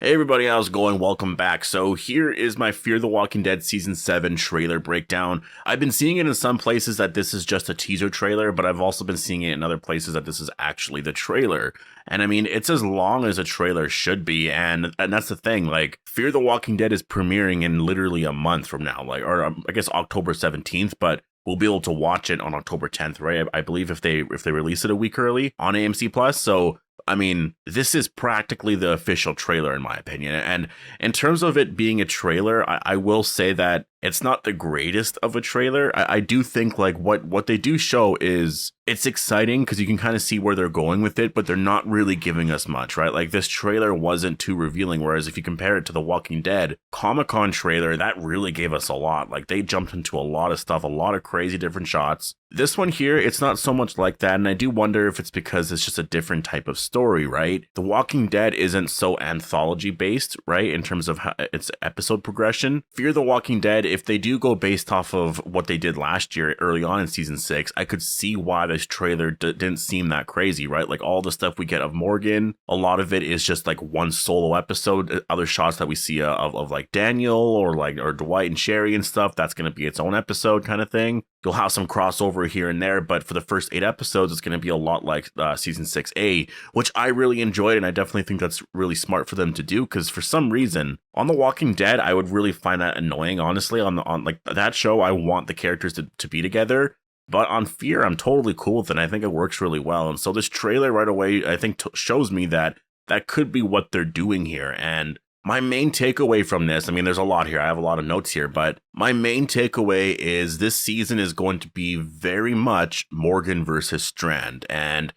Hey everybody, how's it going? Welcome back. So here is my Fear the Walking Dead Season 7 trailer breakdown. I've been seeing it in some places that this is just a teaser trailer, but I've also been seeing it in other places that this is actually the trailer. And I mean, it's as long as a trailer should be, and that's the thing, like, Fear the Walking Dead is premiering in literally a month from now, like, or I guess October 17th, but we'll be able to watch it on October 10th, right? I believe if they release it a week early on AMC Plus, so I mean, this is practically the official trailer in my opinion. And in terms of it being a trailer, I will say that it's not the greatest of a trailer. I do think like what they do show is it's exciting because you can kind of see where they're going with it, but they're not really giving us much, right? Like this trailer wasn't too revealing. Whereas if you compare it to the Walking Dead Comic-Con trailer, that really gave us a lot. Like they jumped into a lot of stuff, a lot of crazy different shots. This one here, it's not so much like that. And I do wonder if it's because it's just a different type of story, right? The Walking Dead isn't so anthology based, right? In terms of how its episode progression. Fear the Walking Dead, if they do go based off of what they did last year early on in season 6, I could see why this trailer didn't seem that crazy, right? Like all the stuff we get of Morgan, a lot of it is just like one solo episode. Other shots that we see of like Daniel or Dwight and Sherry and stuff, that's going to be its own episode kind of thing. You'll have some crossover here and there, but for the first 8 episodes, it's going to be a lot like season 6A, which I really enjoyed, and I definitely think that's really smart for them to do, because for some reason, on The Walking Dead, I would really find that annoying, honestly. On like that show, I want the characters to be together, but on Fear, I'm totally cool with it, and I think it works really well. And so this trailer right away, I think, shows me that that could be what they're doing here, and my main takeaway from this, I mean, there's a lot here. I have a lot of notes here, but my main takeaway is this season is going to be very much Morgan versus Strand. And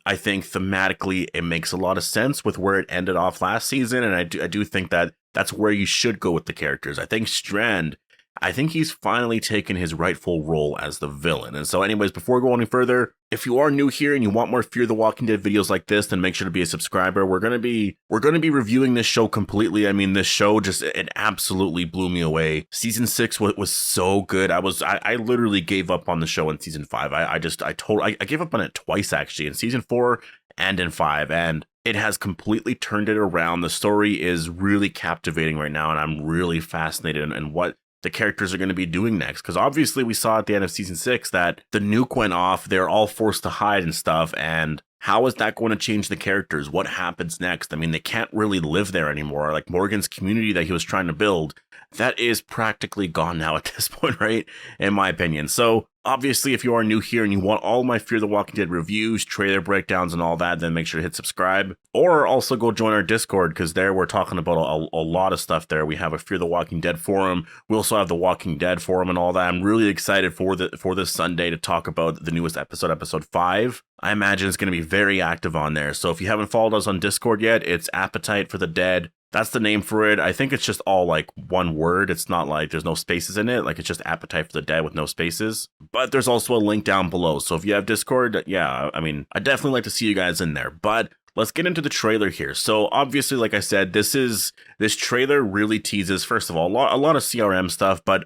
I think thematically it makes a lot of sense with where it ended off last season. And I do think that that's where you should go with the characters. I think Strand, I think he's finally taken his rightful role as the villain. And so anyways, before we go any further, if you are new here and you want more Fear the Walking Dead videos like this, then make sure to be a subscriber. We're going to be reviewing this show completely. I mean, this show it absolutely blew me away. Season 6 was so good. I literally gave up on the show in season 5. I gave up on it twice actually, in season 4 and in 5. And it has completely turned it around. The story is really captivating right now, and I'm really fascinated in what the characters are going to be doing next, because obviously we saw at the end of season 6 that the nuke went off, they're all forced to hide and stuff, and how is that going to change the characters? What happens next? I mean, they can't really live there anymore. Like Morgan's community that he was trying to build, that is practically gone now at this point, right? In my opinion. So obviously, if you are new here and you want all my Fear the Walking Dead reviews, trailer breakdowns, and all that, then make sure to hit subscribe. Or also go join our Discord, because there we're talking about a lot of stuff there. We have a Fear the Walking Dead forum. We also have the Walking Dead forum and all that. I'm really excited for this Sunday to talk about the newest episode, episode 5. I imagine it's going to be very active on there. So if you haven't followed us on Discord yet, it's Appetite for the Dead. That's the name for it. I think it's just all like one word. It's not like there's no spaces in it. Like it's just Appetite for the Dead with no spaces. But there's also a link down below. So if you have Discord, yeah, I mean, I definitely like to see you guys in there. But let's get into the trailer here. So obviously, like I said, this trailer really teases, first of all, a lot of CRM stuff, but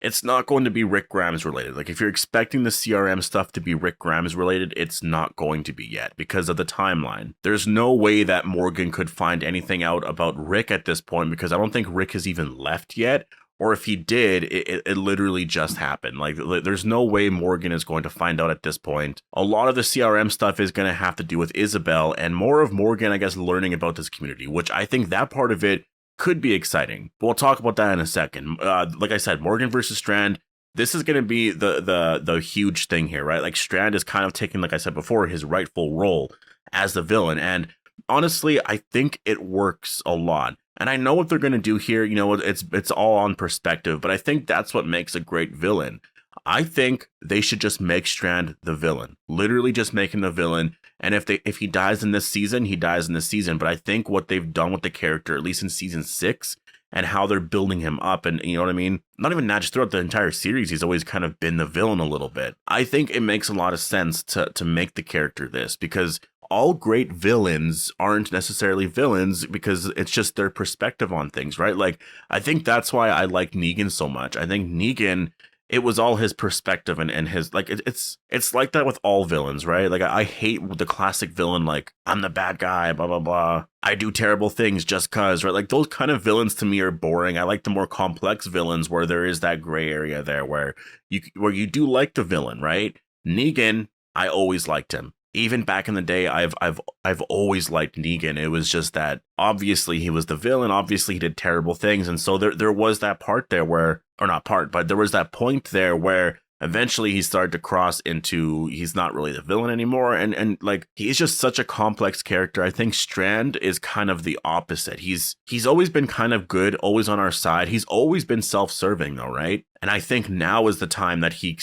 it's not going to be Rick Grimes related. Like if you're expecting the CRM stuff to be Rick Grimes related, it's not going to be yet because of the timeline. There's no way that Morgan could find anything out about Rick at this point, because I don't think Rick has even left yet. Or if he did, it literally just happened. Like, there's no way Morgan is going to find out at this point. A lot of the CRM stuff is going to have to do with Isabel, and more of Morgan, I guess, learning about this community, which I think that part of it could be exciting. But we'll talk about that in a second. Like I said, Morgan versus Strand, this is going to be the huge thing here, right? Like, Strand is kind of taking, like I said before, his rightful role as the villain. And honestly, I think it works a lot. And I know what they're going to do here. You know, it's all on perspective, but I think that's what makes a great villain. I think they should just make Strand the villain, literally just make him the villain. And if he dies in this season, he dies in this season. But I think what they've done with the character, at least in season 6, and how they're building him up, and you know what I mean? Not even that, just throughout the entire series, he's always kind of been the villain a little bit. I think it makes a lot of sense to make the character this, because all great villains aren't necessarily villains, because it's just their perspective on things, right? Like, I think that's why I like Negan so much. I think Negan it was all his perspective and his like it's like that with all villains, right? Like I hate the classic villain, like I'm the bad guy, blah blah blah. I do terrible things just cause, right? Like those kind of villains to me are boring. I like the more complex villains where there is that gray area there where you do like the villain, right? Negan, I always liked him. Even back in the day, I've always liked Negan. It was just that obviously he was the villain. Obviously he did terrible things, and so there was that part there where, or not part, but there was that point there where eventually he started to cross into he's not really the villain anymore, and like he's just such a complex character. I think Strand is kind of the opposite. He's always been kind of good, always on our side. He's always been self-serving though, right? And I think now is the time that he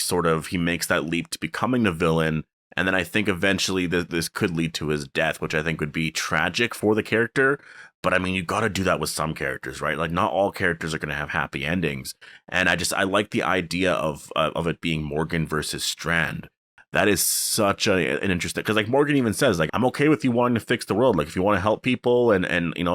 makes that leap to becoming the villain. And then I think eventually this could lead to his death, which I think would be tragic for the character. But I mean, you got to do that with some characters, right? Like not all characters are going to have happy endings. And I like the idea of it being Morgan versus Strand. That is such an interesting, because like Morgan even says, like, I'm okay with you wanting to fix the world. Like if you want to help people and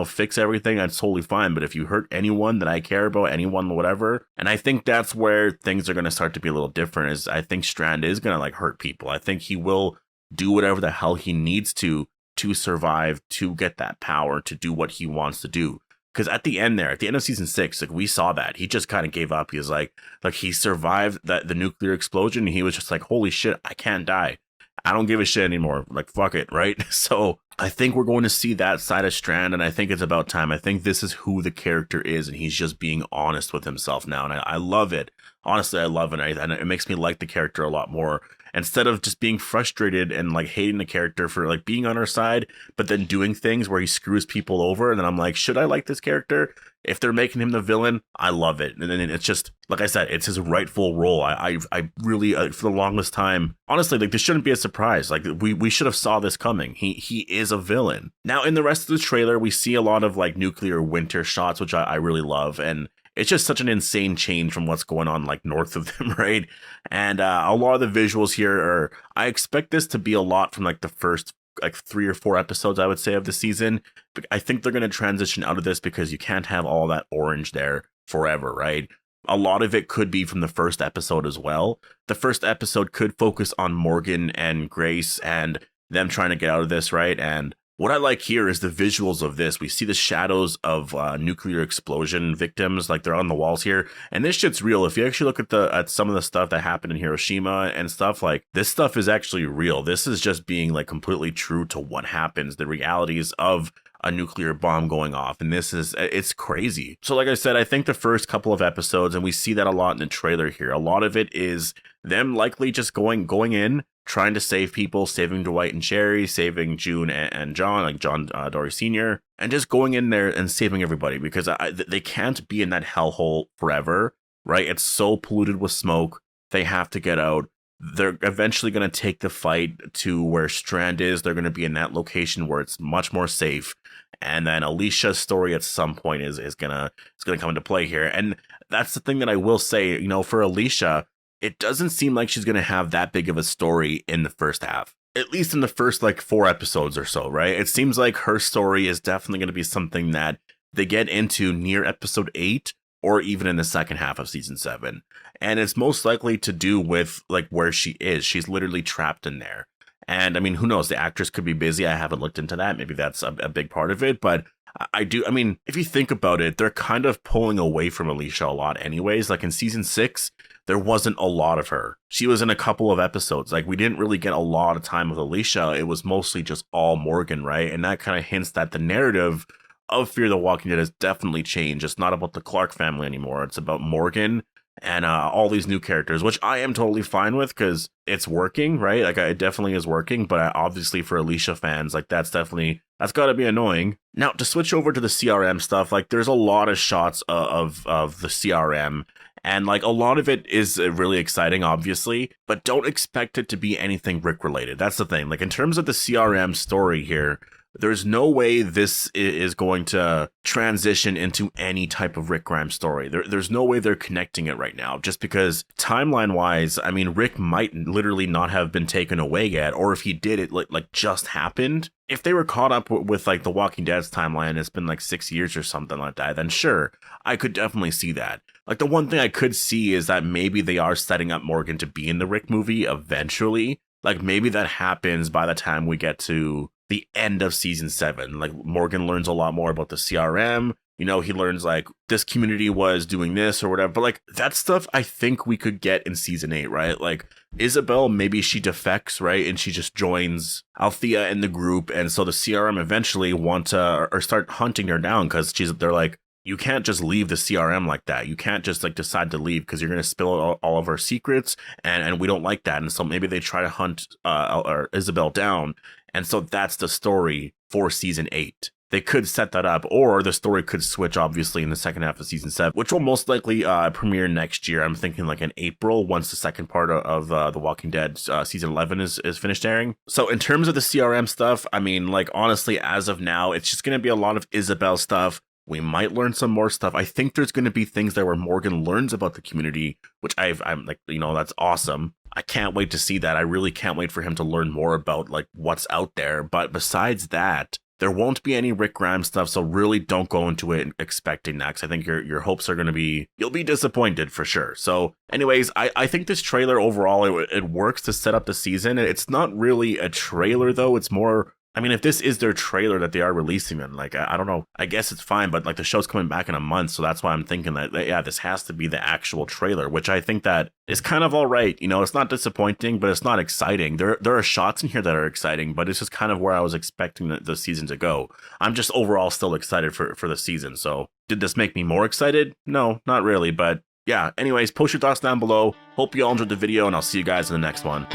fix everything, that's totally fine. But if you hurt anyone that I care about, anyone, whatever. And I think that's where things are going to start to be a little different, is I think Strand is going to like hurt people. I think he will do whatever the hell he needs to survive, to get that power, to do what he wants to do. Because at the end of season 6, like we saw that he just kind of gave up. He was like he survived the nuclear explosion. And he was just like, holy shit, I can't die. I don't give a shit anymore. Like, fuck it, right? So I think we're going to see that side of Strand, and I think it's about time. I think this is who the character is, and he's just being honest with himself now, and I love it. Honestly, I love it, and it makes me like the character a lot more. Instead of just being frustrated and like hating the character for like being on our side, but then doing things where he screws people over, and then I'm like, should I like this character? If they're making him the villain, I love it. And then it's just, like I said, it's his rightful role. I really, for the longest time, honestly, like this shouldn't be a surprise. Like we should have saw this coming. He is a villain. Now in the rest of the trailer, we see a lot of like nuclear winter shots, which I really love. And it's just such an insane change from what's going on like north of them, right? And a lot of the visuals here are, I expect this to be a lot from like the first like 3 or 4 episodes, I would say, of the season. But I think they're going to transition out of this because you can't have all that orange there forever, right? A lot of it could be from the first episode as well. The first episode could focus on Morgan and Grace and them trying to get out of this, right? And what I like here is the visuals of this. We see the shadows of nuclear explosion victims, like they're on the walls here. And this shit's real. If you actually look at some of the stuff that happened in Hiroshima and stuff, like this stuff is actually real. This is just being like completely true to what happens, the realities of a nuclear bomb going off. And it's crazy. So like I said, I think the first couple of episodes, and we see that a lot in the trailer here, a lot of it is them likely just going in, trying to save people, saving Dwight and Sherry, saving June and John, like John Dory Sr., and just going in there and saving everybody, because they can't be in that hellhole forever, right? It's so polluted with smoke. They have to get out. They're eventually going to take the fight to where Strand is. They're going to be in that location where it's much more safe. And then Alicia's story at some point is gonna come into play here. And that's the thing that I will say, for Alicia, it doesn't seem like she's going to have that big of a story in the first half, at least in the first like 4 episodes or so, right? It seems like her story is definitely going to be something that they get into near episode 8 or even in the second half of season 7. And it's most likely to do with like where she is. She's literally trapped in there. And I mean, who knows? The actress could be busy. I haven't looked into that. Maybe that's a big part of it. But I mean, if you think about it, they're kind of pulling away from Alicia a lot anyways. Like in season 6, there wasn't a lot of her. She was in a couple of episodes. Like we didn't really get a lot of time with Alicia. It was mostly just all Morgan, right? And that kind of hints that the narrative of Fear the Walking Dead has definitely changed. It's not about the Clark family anymore. It's about Morgan and all these new characters, which I am totally fine with because it's working, right? Like it definitely is working, but obviously for Alicia fans, like that's got to be annoying. Now to switch over to the CRM stuff, like there's a lot of shots of the CRM, and like a lot of it is really exciting, obviously, but don't expect it to be anything Rick related. That's the thing. Like in terms of the CRM story here, there's no way this is going to transition into any type of Rick Grimes story. There's no way they're connecting it right now, just because timeline wise, I mean, Rick might literally not have been taken away yet, or if he did, it like just happened. If they were caught up with like The Walking Dead's timeline, it's been like 6 years or something like that, then sure, I could definitely see that. Like, the one thing I could see is that maybe they are setting up Morgan to be in the Rick movie eventually. Like, maybe that happens by the time we get to the end of season 7. Like, Morgan learns a lot more about the CRM. You know, he learns like this community was doing this or whatever. But like, that stuff I think we could get in season 8, right? Like, Isabel, maybe she defects, right? And she just joins Althea in the group. And so the CRM eventually want to or start hunting her down, because they're like, you can't just leave the CRM like that. You can't just like decide to leave, because you're going to spill all of our secrets, and we don't like that. And so maybe they try to hunt or Isabel down. And so that's the story for season 8. They could set that up, or the story could switch, obviously, in the second half of season 7, which will most likely premiere next year. I'm thinking like in April, once the second part of The Walking Dead season 11 is finished airing. So in terms of the CRM stuff, I mean, like, honestly, as of now, it's just going to be a lot of Isabel stuff. We might learn some more stuff. I think there's going to be things there where Morgan learns about the community, which I'm like, you know, that's awesome. I can't wait to see that. I really can't wait for him to learn more about like what's out there. But besides that, there won't be any Rick Grimes stuff, so really don't go into it expecting that, 'cause I think your hopes are going to be, you'll be disappointed for sure. So anyways, I think this trailer overall, it works to set up the season. It's not really a trailer though. It's more, I mean, if this is their trailer that they are releasing, then like, I don't know, I guess it's fine, but like the show's coming back in a month. So that's why I'm thinking that, yeah, this has to be the actual trailer, which I think that is kind of all right. You know, it's not disappointing, but it's not exciting. There are shots in here that are exciting, but it's just kind of where I was expecting the season to go. I'm just overall still excited for the season. So did this make me more excited? No, not really. But yeah, anyways, post your thoughts down below. Hope you all enjoyed the video, and I'll see you guys in the next one.